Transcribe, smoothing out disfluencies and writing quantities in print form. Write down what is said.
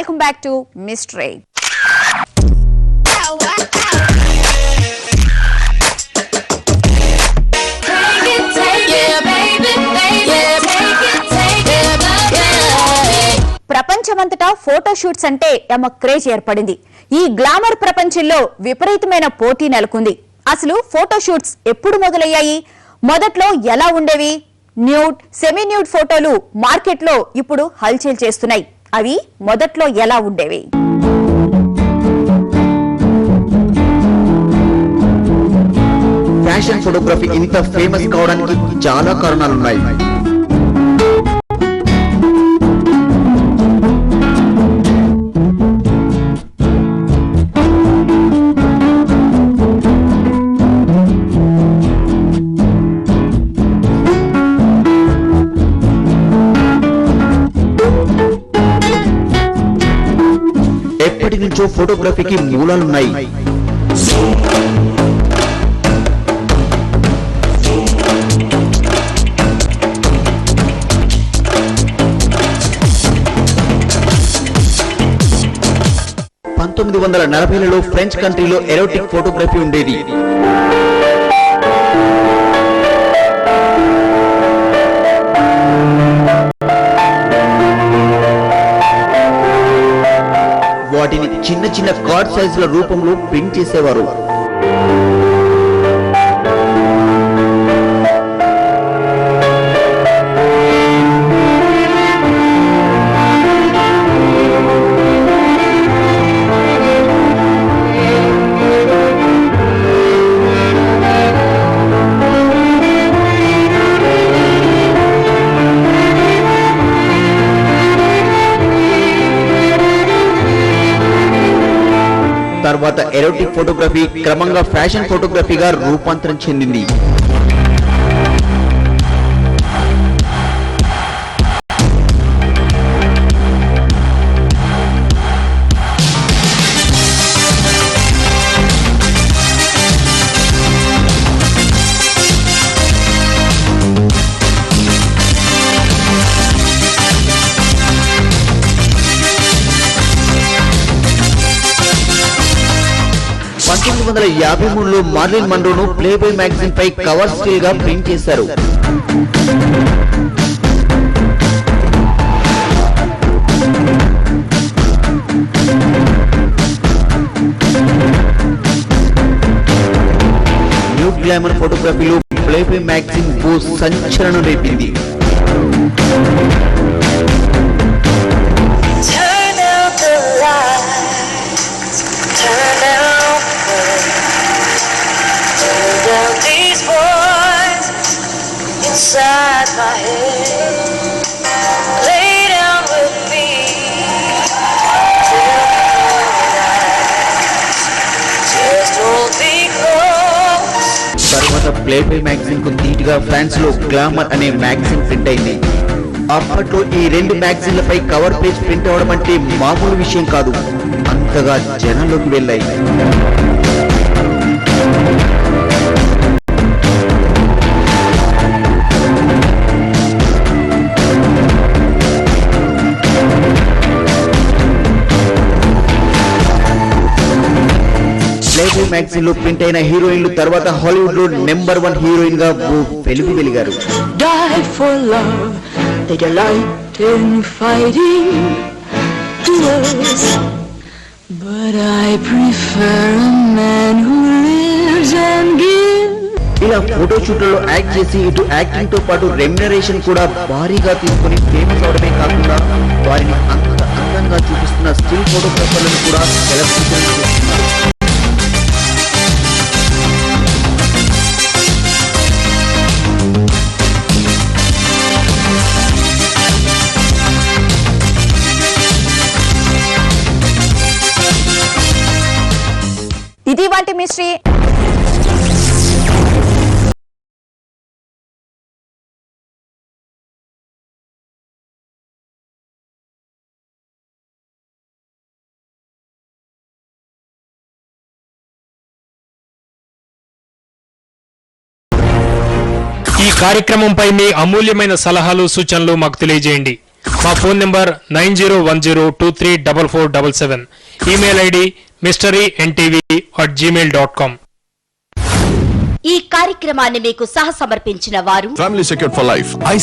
Welcome back to mystery. ప్రపంచమంతటా photoshoots అంటే యమ craze ఏర్పడింది. ఈ గ్లామర్ ప్రపంచంలో విపరీతమైన పోటీ నెలకొంది. అసలు ఫోటోషూట్స్ ఎప్పుడు మొదలయ్యాయి? మొదట్లో ఎలా ఉండేవి? న్యూడ్, సెమీ న్యూడ్ ఫోటోలు మార్కెట్లో ఇప్పుడు హల్చల్ చేస్తున్నాయి. అవి మొదట్లో ఎలా ఉండేవి? ఫ్యాషన్ ఫోటోగ్రఫీ ఇంత ఫేమస్ కావడానికి చాలా కారణాలున్నాయి. ఎప్పటి నుంచో ఫోటోగ్రఫీకి మూలాలున్నాయి. లలో ఫ్రెంచ్ కంట్రీలో ఎరోటిక్ ఫోటోగ్రఫీ ఉండేది. వాటిని చిన్న చిన్న కార్డ్ సైజుల రూపంలో ప్రింట్ చేసేవారు. తర్వాత ఎరోటిక్ ఫోటోగ్రఫీ క్రమంగా ఫ్యాషన్ ఫోటోగ్రఫీగా రూపాంతరం చెందింది. లో మార్లిన్ మన్రోను ప్లేబాయ్ మ్యాగజైన్ పై కవర్ స్టిల్ గా ప్రింట్ చేశారు. న్యూ గ్లామర్ ఫోటోగ్రఫీలో ప్లేబాయ్ మ్యాగజైన్ ఓ సంచలనం రేపింది. Inside my head, lay down with me, just hold me close. తర్వాత ప్లేబాయ్ మ్యాగజైన్ కు ధీటుగా ఫ్రాన్స్ లో గ్లామర్ అనే మ్యాగజైన్ ప్రింట్ అయింది. అప్పట్లో ఈ రెండు మ్యాగజైన్లపై కవర్ పేజ్ ప్రింట్ అవడం అంటే మామూలు విషయం కాదు. అంతగా జనంలోకి వెళ్ళాయి. ప్లేబాయ్ మ్యాగజైన్ లో ప్రింట్ అయిన హీరోయిన్లు తర్వాత హాలీవుడ్ లో నెంబర్ 1 హీరోయిన్ గా వెలుగు వెలిగారు. Die for love, they delight in fighting duels, but I prefer a man who lives and gives. ఇలా ఫోటో షూట్లలో యాక్ట్ చేసి ఇటు యాక్టింగ్ తో పాటు రెమ్యునరేషన్ కూడా భారీగా తీసుకుని ఫేమస్ అవడమే కాకుండా వారిని అంత అందంగా చూపిస్తున్న స్టిల్ ఫోటోగ్రాఫర్లను కూడా సెలబ్రిటీలు చేస్తున్నారు. ఇది వాటి మిస్టరీ. ఈ కార్యక్రమంపై మీ అమూల్యమైన సలహాలు సూచనలు మాకు తెలియజేయండి. మా phone number 9010234477. Email ID mysteryntv@gmail.com. ఈ కార్యక్రమాన్ని మీకు సహ సమర్పించిన వారు Family Secured for Life.